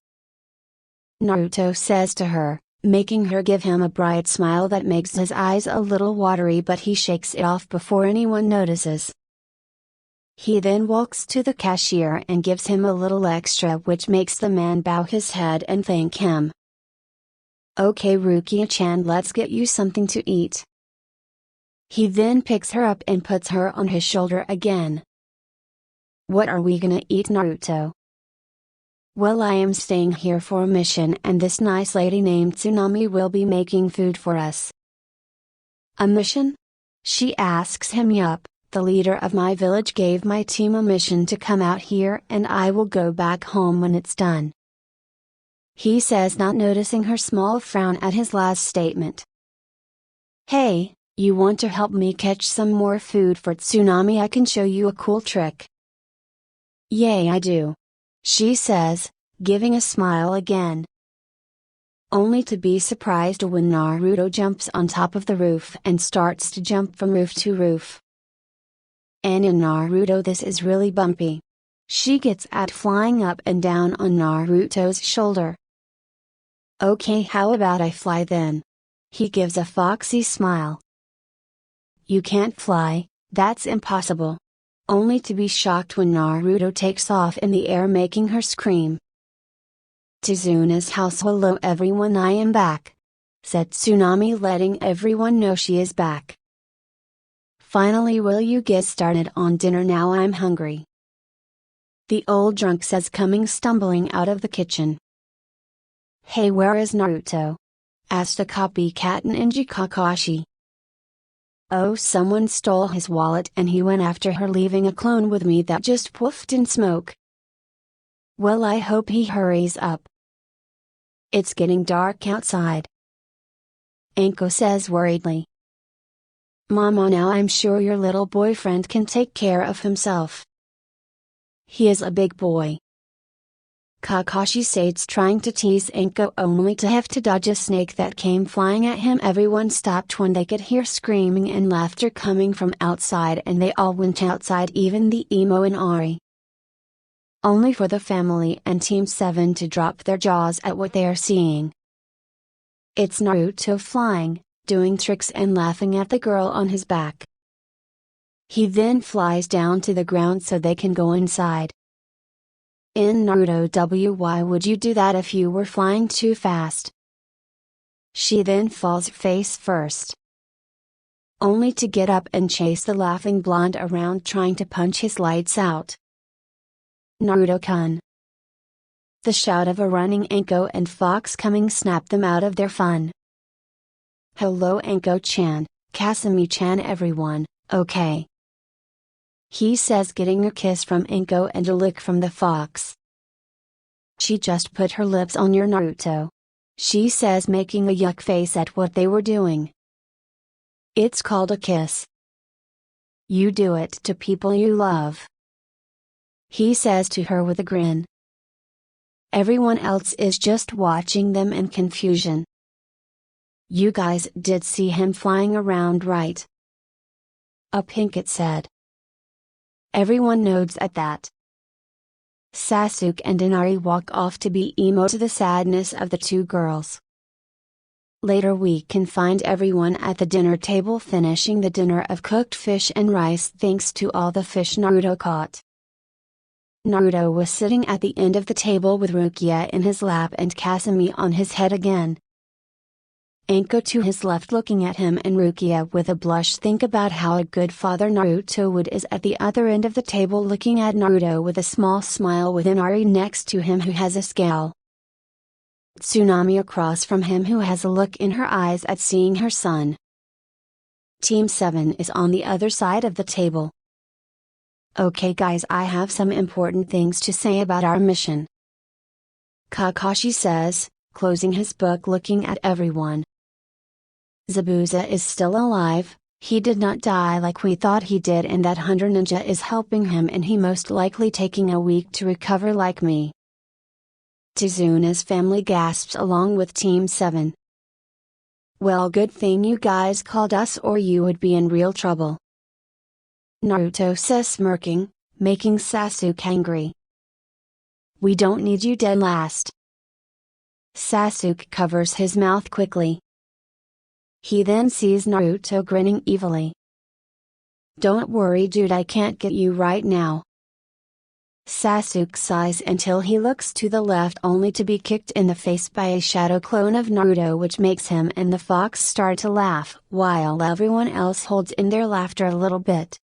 Naruto says to her, making her give him a bright smile that makes his eyes a little watery, but he shakes it off before anyone notices. He then walks to the cashier and gives him a little extra, which makes the man bow his head and thank him. Okay Rukia-chan, let's get you something to eat. He then picks her up and puts her on his shoulder again. What are we gonna eat Naruto? Well, I am staying here for a mission and this nice lady named Tsunami will be making food for us. A mission? She asks him. Yup, the leader of my village gave my team a mission to come out here and I will go back home when it's done. He says, not noticing her small frown at his last statement. Hey, you want to help me catch some more food for Tsunami? I can show you a cool trick. Yay, I do. She says, giving a smile again. Only to be surprised when Naruto jumps on top of the roof and starts to jump from roof to roof. And in Naruto this is really bumpy. She gets at flying up and down on Naruto's shoulder. Okay, how about I fly then? He gives a foxy smile. You can't fly, that's impossible. Only to be shocked when Naruto takes off in the air, making her scream. Tizuna's house. Hello everyone, I am back, said Tsunami, letting everyone know she is back. Finally, will you get started on dinner now? I'm hungry. The old drunk says, coming stumbling out of the kitchen. Hey, where is Naruto? Asked a copycat ninja Kakashi. Oh, someone stole his wallet and he went after her, leaving a clone with me that just poofed in smoke. Well, I hope he hurries up. It's getting dark outside. Anko says worriedly. Mama, now I'm sure your little boyfriend can take care of himself. He is a big boy. Kakashi states, trying to tease Anko only to have to dodge a snake that came flying at him. Everyone stopped when they could hear screaming and laughter coming from outside, and they all went outside, even the emo and Ari. Only for the family and Team 7 to drop their jaws at what they are seeing. It's Naruto flying, doing tricks and laughing at the girl on his back. He then flies down to the ground so they can go inside. In Naruto, why would you do that if you were flying too fast? She then falls face first. Only to get up and chase the laughing blonde around, trying to punch his lights out. Naruto-kun. The shout of a running Anko and Fox coming snapped them out of their fun. Hello Anko-chan, Kasumi-chan, everyone, okay? He says, getting a kiss from Anko and a lick from the fox. She just put her lips on your Naruto. She says, making a yuck face at what they were doing. It's called a kiss. You do it to people you love. He says to her with a grin. Everyone else is just watching them in confusion. You guys did see him flying around, right? A Pinkett said. Everyone nods at that. Sasuke and Inari walk off to be emo to the sadness of the two girls. Later we can find everyone at the dinner table finishing the dinner of cooked fish and rice thanks to all the fish Naruto caught. Naruto was sitting at the end of the table with Rukia in his lap and Kasumi on his head again. Anko to his left looking at him and Rukia with a blush think about how a good father Naruto would is at the other end of the table looking at Naruto with a small smile with Inari next to him who has a scowl. Tsunami across from him who has a look in her eyes at seeing her son. Team 7 is on the other side of the table. Okay guys, I have some important things to say about our mission. Kakashi says, closing his book looking at everyone. Zabuza is still alive, he did not die like we thought he did and that Hunter Ninja is helping him and he most likely taking a week to recover like me. Tizuna's family gasps along with Team 7. Well, good thing you guys called us or you would be in real trouble. Naruto says smirking, making Sasuke angry. We don't need you dead last. Sasuke covers his mouth quickly. He then sees Naruto grinning evilly. Don't worry dude, I can't get you right now. Sasuke sighs until he looks to the left only to be kicked in the face by a shadow clone of Naruto which makes him and the fox start to laugh while everyone else holds in their laughter a little bit.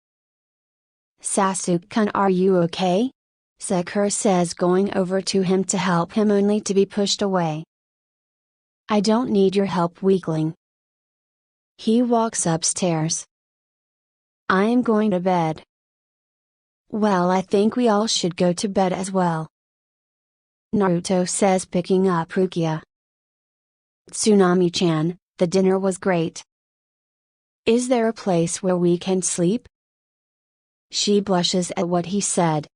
Sasuke-kun, are you okay? Sakura says going over to him to help him only to be pushed away. I don't need your help weakling. He walks upstairs. I am going to bed. Well, I think we all should go to bed as well. Naruto says picking up Rukia. Tsunami-chan, the dinner was great. Is there a place where we can sleep? She blushes at what he said.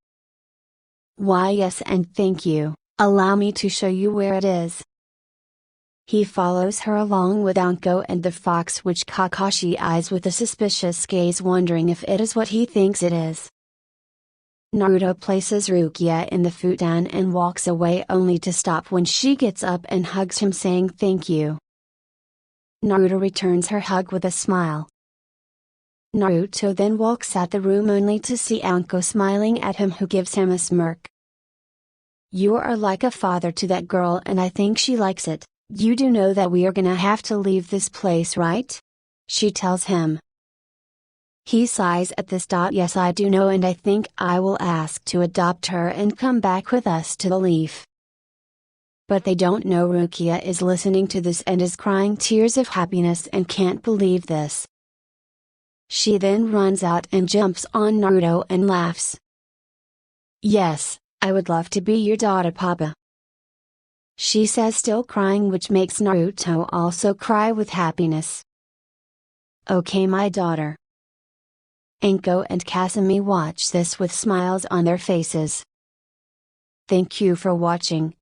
Why yes and thank you, allow me to show you where it is. He follows her along with Anko and the fox which Kakashi eyes with a suspicious gaze wondering if it is what he thinks it is. Naruto places Rukia in the futon and walks away only to stop when she gets up and hugs him saying thank you. Naruto returns her hug with a smile. Naruto then walks out the room only to see Anko smiling at him who gives him a smirk. You are like a father to that girl and I think she likes it. You do know that we are gonna have to leave this place, right? She tells him. He sighs at this. Yes, I do know and I think I will ask to adopt her and come back with us to the leaf. But they don't know Rukia is listening to this and is crying tears of happiness and can't believe this. She then runs out and jumps on Naruto and laughs. Yes, I would love to be your daughter, Papa. She says still crying, which makes Naruto also cry with happiness. Okay, my daughter. Anko and Kasumi watch this with smiles on their faces. Thank you for watching.